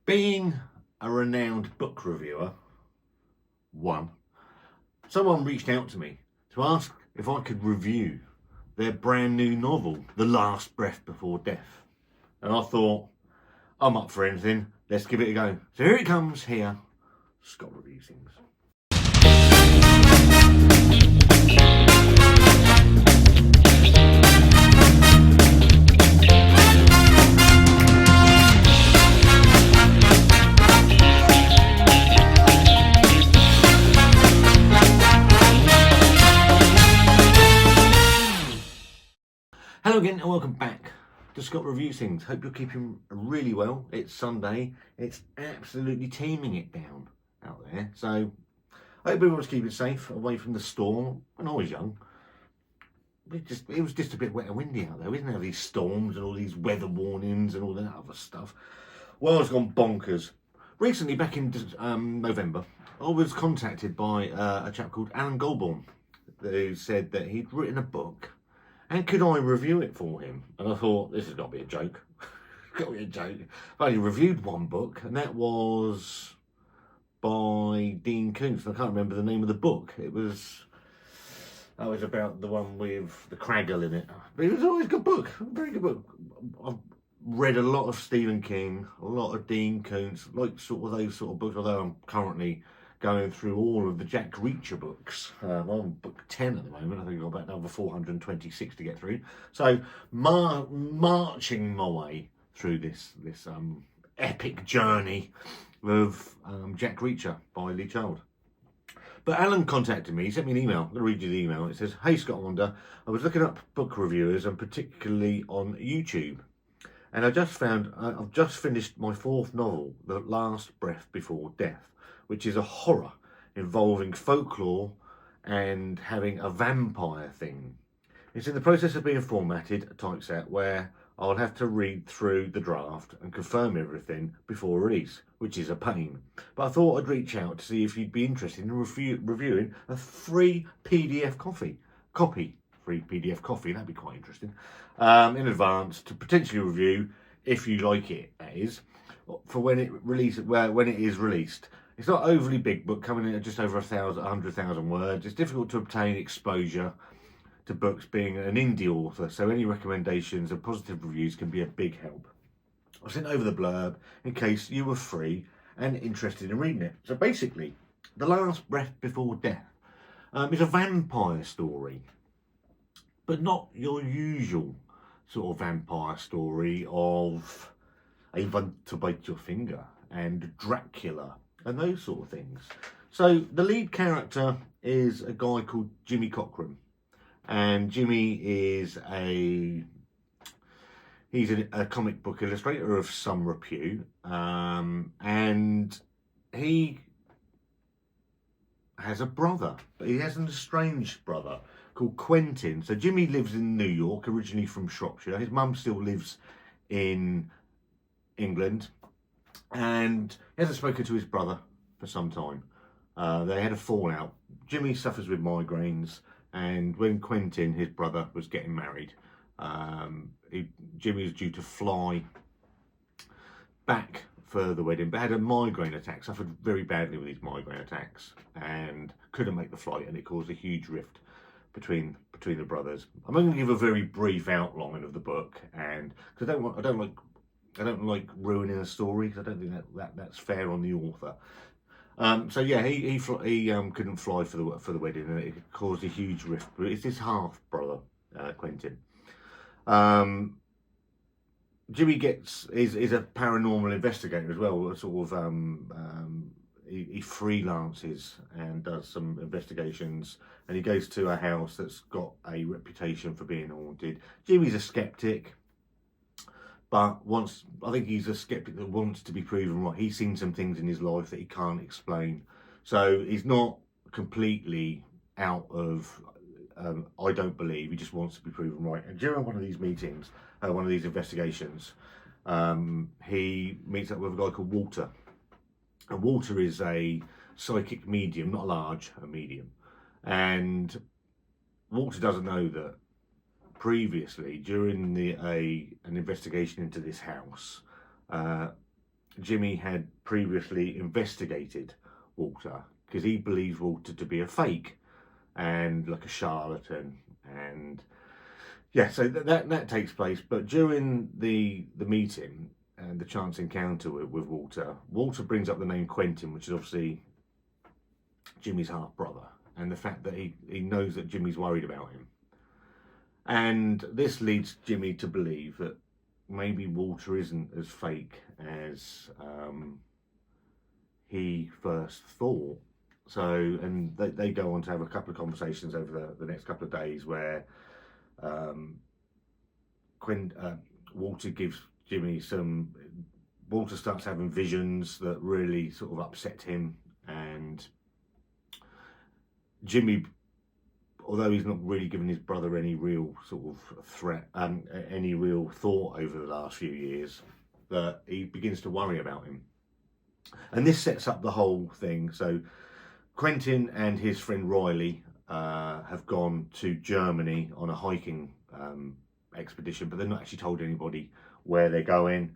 Being a renowned book reviewer, someone reached out to me to ask if I could review their brand new novel, The Last Breath Before Death. And I thought, I'm up for anything, let's give it a go. So here it comes here, Scott Reviews Things. Hello again and welcome back to Scott Reviews Things. Hope you're keeping really well. It's Sunday. It's absolutely teeming it down out there. So I hope everyone's keeping safe away from the storm. When I was young, it was just a bit wet and windy out there. We didn't have these storms and all these weather warnings and all that other stuff. Well, I was gone bonkers. Recently, back in November, I was contacted by a chap called Alan Golbourne who said that he'd written a book. And could I review it for him? And I thought, this has got to be a joke. It's got to be a joke. I've only reviewed one book, and that was by Dean Koontz. I can't remember the name of the book. It was about the one with the Craggle in it. But it was always a good book, a very good book. I've read a lot of Stephen King, a lot of Dean Koontz, like sort of those sort of books, although I'm currently going through all of the Jack Reacher books. I'm on book 10 at the moment. I think I've got about another 426 to get through. So marching my way through this epic journey of Jack Reacher by Lee Child. But Alan contacted me. He sent me an email. I'm going to read you the email. It says, "Hey Scott and Wanda, I was looking up book reviewers and particularly on YouTube. And I just found, I've just finished my fourth novel, The Last Breath Before Death, which is a horror involving folklore and having a vampire thing. It's in the process of being formatted, typeset, where I'll have to read through the draft and confirm everything before release, which is a pain. But I thought I'd reach out to see if you'd be interested in reviewing a free PDF copy, that'd be quite interesting, in advance to potentially review, if you like it, that is, for when it is released. It's not overly big book, coming in at just over 100,000 words. It's difficult to obtain exposure to books being an indie author, so any recommendations and positive reviews can be a big help. I sent over the blurb in case you were free and interested in reading it. So basically, The Last Breath Before Death is a vampire story, but not your usual sort of vampire story of I want to bite your finger and Dracula and those sort of things. So the lead character is a guy called Jimmy Cochran, and Jimmy is a comic book illustrator of some repute, and he has a brother, but he has an estranged brother called Quentin. So Jimmy lives in New York, originally from Shropshire. His mum still lives in England, and he hasn't spoken to his brother for some time. They had a fallout. Jimmy suffers with migraines, and when Quentin, his brother, was getting married, Jimmy was due to fly back for the wedding, but had a migraine attack, suffered very badly with his migraine attacks, and couldn't make the flight, and it caused a huge rift between the brothers. I'm only going to give a very brief outline of the book, and because I don't like ruining a story, because I don't think that's fair on the author. So yeah, he couldn't fly for the wedding, and it caused a huge rift. But it's his half brother, Quentin. Jimmy is a paranormal investigator as well. Sort of he freelances and does some investigations, and he goes to a house that's got a reputation for being haunted. Jimmy's a skeptic, but I think he's a skeptic that wants to be proven right. He's seen some things in his life that he can't explain, so he's not completely out of I don't believe. He just wants to be proven right. And during one of these meetings, one of these investigations, he meets up with a guy called Walter. And Walter is a psychic medium, not large, a medium. And Walter doesn't know that previously, during an investigation into this house, Jimmy had previously investigated Walter because he believes Walter to be a fake and like a charlatan, and yeah, so that takes place. But during the meeting and the chance encounter with Walter brings up the name Quentin, which is obviously Jimmy's half brother, and the fact that he knows that Jimmy's worried about him, and this leads Jimmy to believe that maybe Walter isn't as fake as he first thought. So, and they go on to have a couple of conversations over the next couple of days where Walter gives Jimmy some. Walter starts having visions that really sort of upset him, and Jimmy, although he's not really given his brother any real sort of threat, any real thought over the last few years, that he begins to worry about him. And this sets up the whole thing. So Quentin and his friend Riley have gone to Germany on a hiking expedition, but they're not actually told anybody where they're going.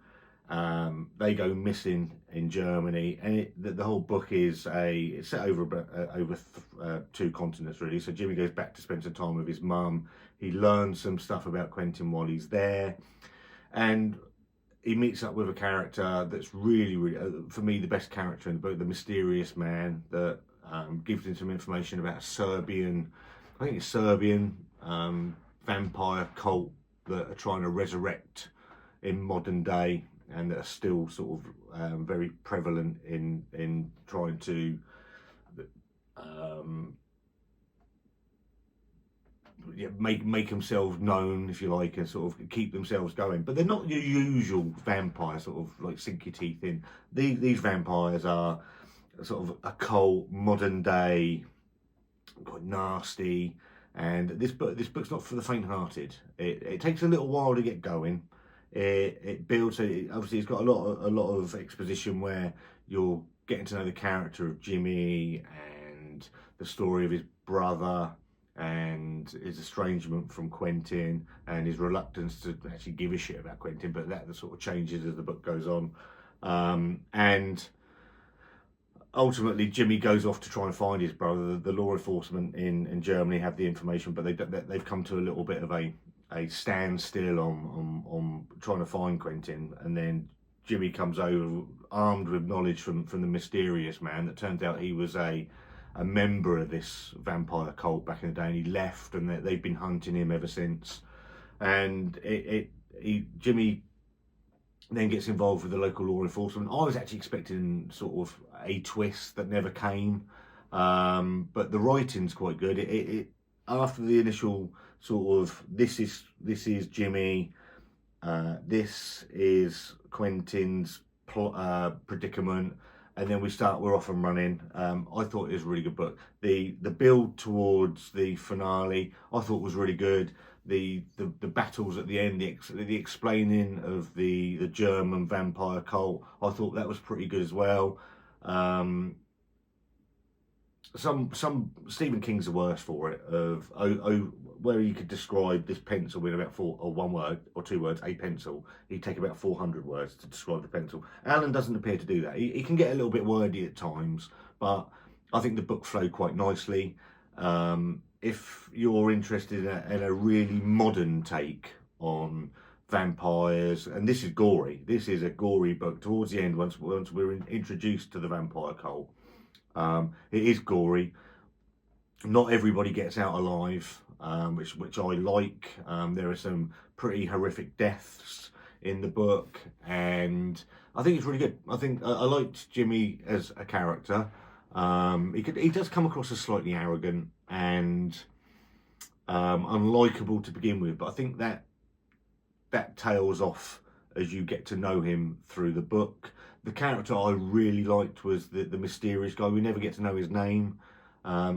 They go missing in Germany, and the whole book is it's set over 2 continents really. So Jimmy goes back to spend some time with his mum. He learns some stuff about Quentin while he's there, and he meets up with a character that's really, for me, the best character in the book, the mysterious man that gives him some information about a Serbian vampire cult that are trying to resurrect in modern day, and that are still sort of very prevalent in trying to make themselves known, if you like, and sort of keep themselves going. But they're not your usual vampire, sort of like sink your teeth in. These vampires are sort of a cult, modern day, quite nasty. And this book's not for the faint-hearted. It takes a little while to get going. It builds. Obviously, it's got a lot of exposition where you're getting to know the character of Jimmy and the story of his brother and his estrangement from Quentin and his reluctance to actually give a shit about Quentin. But that sort of changes as the book goes on, and ultimately Jimmy goes off to try and find his brother. The law enforcement in Germany have the information, but they've come to a little bit of a standstill on trying to find Quentin. And then Jimmy comes over armed with knowledge from the mysterious man that turns out he was a member of this vampire cult back in the day, and he left, and they've been hunting him ever since. And Jimmy then gets involved with the local law enforcement. I was actually expecting sort of a twist that never came, but the writing's quite good. It after the initial sort of this is Jimmy, this is Quentin's predicament, and then we're off and running. I thought it was a really good book. The build towards the finale I thought was really good. The battles at the end, the explaining of the German vampire cult, I thought that was pretty good as well. Some Stephen King's the worst for it, of where you could describe this pencil in about 1 word or 2 words, a pencil. He'd take about 400 words to describe the pencil. Alan doesn't appear to do that. He can get a little bit wordy at times, but I think the book flowed quite nicely. If you're interested in a really modern take on vampires, and this is gory, this is a gory book towards the end, once we're introduced to the vampire cult. It is gory. Not everybody gets out alive, which I like. There are some pretty horrific deaths in the book, and I think it's really good. I think I liked Jimmy as a character. He does come across as slightly arrogant and unlikable to begin with, but I think that tails off as you get to know him through the book. The character I really liked was the mysterious guy. We never get to know his name.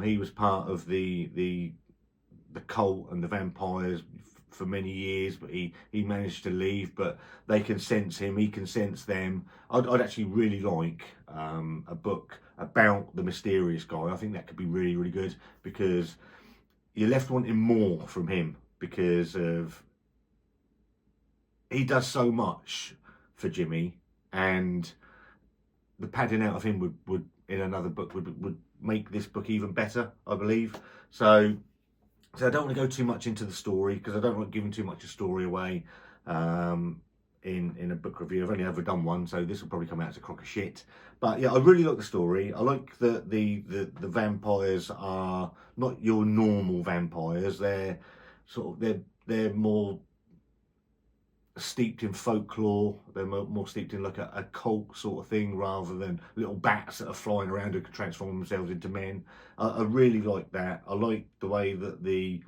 He was part of the cult and the vampires for many years, but he managed to leave. But they can sense him, he can sense them. I'd actually really like a book about the mysterious guy. I think that could be really, really good, because you're left wanting more from him, because of he does so much for Jimmy, and the padding out of him would in another book would make this book even better, I believe. So I don't want to go too much into the story because I don't like giving too much of story away in a book review. I've only ever done one, so this will probably come out as a crock of shit. But yeah, I really like the story. I like that the vampires are not your normal vampires. They're sort of they're more steeped in folklore. They're more steeped in like a cult sort of thing, rather than little bats that are flying around who can transform themselves into men. I really like that. I like the way that the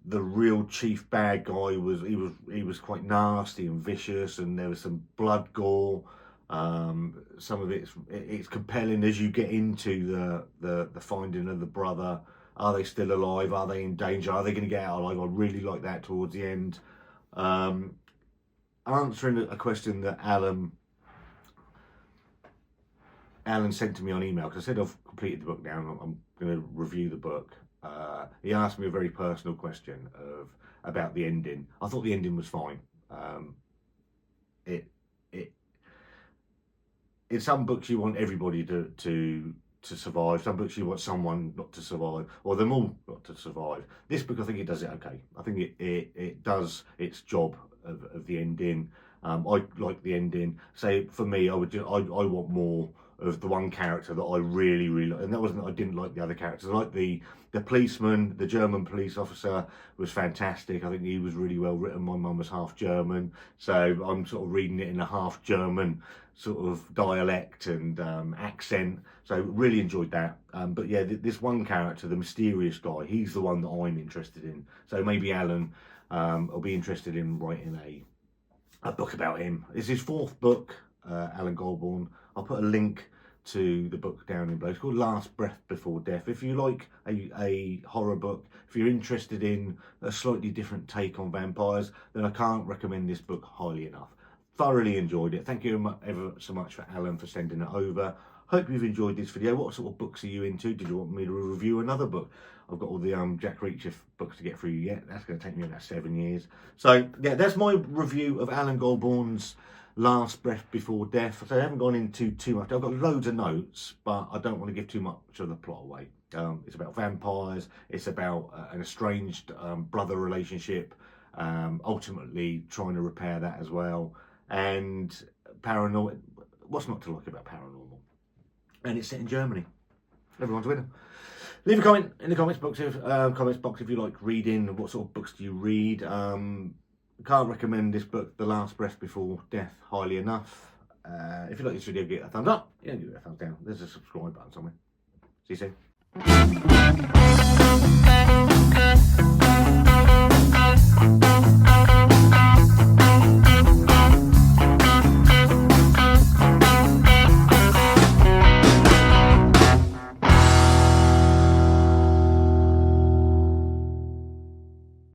real chief bad guy was quite nasty and vicious, and there was some blood gore. Some of it's compelling as you get into the finding of the brother. Are they still alive? Are they in danger? Are they going to get out alive? I really like that towards the end. Answering a question that Alan sent to me on email, because I said I've completed the book now and I'm going to review the book. He asked me a very personal question about the ending. I thought the ending was fine. In some books you want everybody to survive. Some books you want someone not to survive, or them all not to survive. This book, I think it does it okay. I think it does its job of the ending. I like the ending. So for me, I want more of the one character that I really like. And that wasn't that I didn't like the other characters. I like the policeman, the German police officer was fantastic. I think he was really well written. My mum was half German, so I'm sort of reading it in a half German sort of dialect and accent. So really enjoyed that. But yeah, this one character, the mysterious guy, he's the one that I'm interested in. So maybe Alan will be interested in writing a book about him. It's his fourth book, Alan Golbourne. I'll put a link to the book down in below. It's called Last Breath Before Death. If you like a horror book, if you're interested in a slightly different take on vampires, then I can't recommend this book highly enough. Thoroughly enjoyed it. Thank you ever so much for Alan for sending it over. Hope you've enjoyed this video. What sort of books are you into? Did you want me to review another book? I've got all the Jack Reacher books to get through yet. That's going to take me about 7 years. So yeah, that's my review of Alan Golbourne's Last Breath Before Death. So I haven't gone into too much. I've got loads of notes, but I don't want to give too much of the plot away. It's about vampires. It's about an estranged brother relationship. Ultimately trying to repair that as well. And paranormal. What's not to like about paranormal? And it's set in Germany. Everyone's a winner. Leave a comment in the comments box if you like reading. What sort of books do you read? Can't recommend this book, The Last Breath Before Death, highly enough. If you like this video, give it a thumbs up. Yeah, give it a thumbs down. There's a subscribe button somewhere. See you soon.